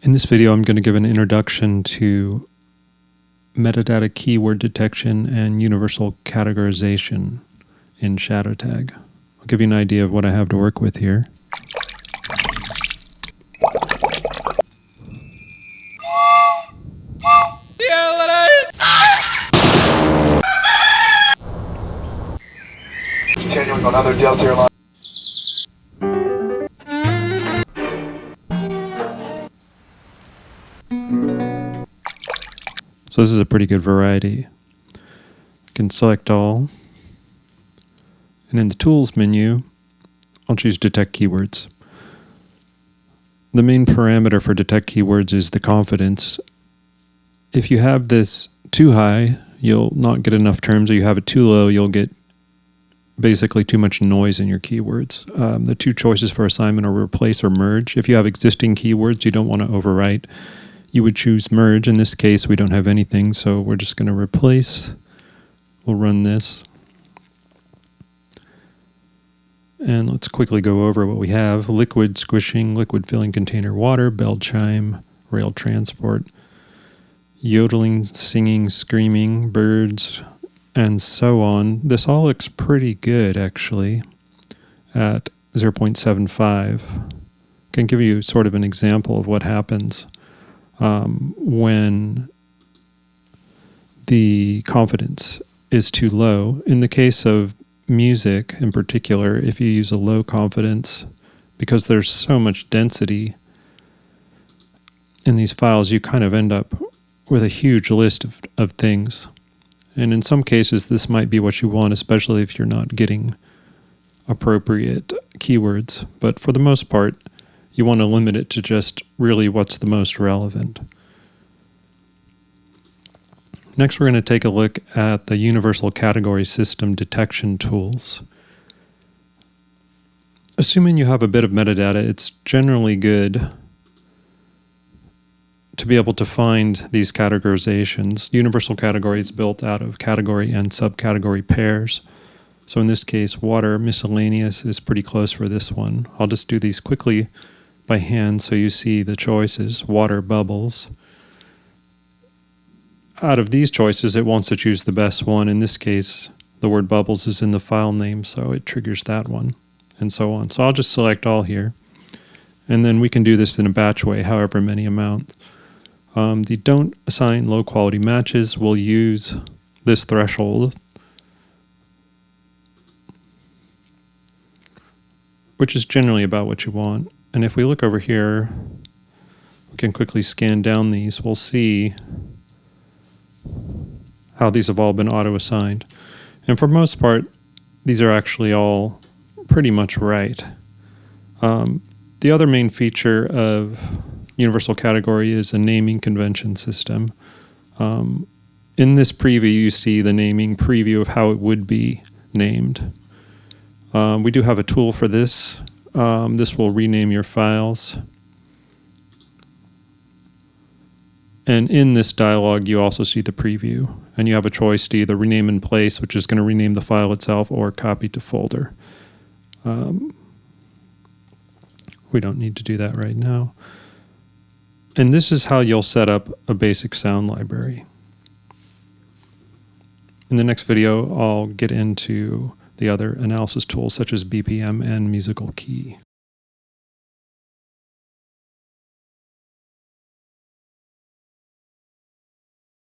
In this video, I'm going to give an introduction to metadata keyword detection and universal categorization in ShadowTag. I'll give you an idea of what I have to work with here. Continuing on other Delta Airlines. So this is a pretty good variety. I can select all, and in the Tools menu, I'll choose Detect Keywords. The main parameter for Detect Keywords is the confidence. If you have this too high, you'll not get enough terms, or you have it too low, you'll get basically too much noise in your keywords. The two choices for assignment are replace or merge. If you have existing keywords you don't want to overwrite, you would choose merge. In this case, we don't have anything, so we're just going to replace. We'll run this. And let's quickly go over what we have. Liquid squishing, liquid filling container water, bell chime, rail transport, yodeling, singing, screaming, birds, and so on. This all looks pretty good, actually, at 0.75. Can give you sort of an example of what happens when the confidence is too low. In the case of music in particular, if you use a low confidence, because there's so much density in these files, you kind of end up with a huge list of things. And in some cases, this might be what you want, especially if you're not getting appropriate keywords. But for the most part, you want to limit it to just really what's the most relevant. Next, we're going to take a look at the universal category system detection tools. Assuming you have a bit of metadata, it's generally good to be able to find these categorizations. The universal category is built out of category and subcategory pairs. So in this case, water miscellaneous is pretty close for this one. I'll just do these quickly by hand so you see the choices. Water bubbles. Out of these choices, it wants to choose the best one. In this case, the word bubbles is in the file name, so it triggers that one, and so on. So I'll just select all here. And then we can do this in a batch way, however many amount. The don't assign low quality matches will use this threshold, which is generally about what you want. And if we look over here, we can quickly scan down these. We'll see how these have all been auto-assigned. And for most part, these are actually all pretty much right. The other main feature of universal category is a naming convention system. In this preview, you see the naming preview of how it would be named. We do have a tool for this. This will rename your files. And in this dialog, you also see the preview. And you have a choice to either rename in place, which is going to rename the file itself, or copy to folder. We don't need to do that right now. And this is how you'll set up a basic sound library. In the next video, I'll get into the other analysis tools such as BPM and musical key.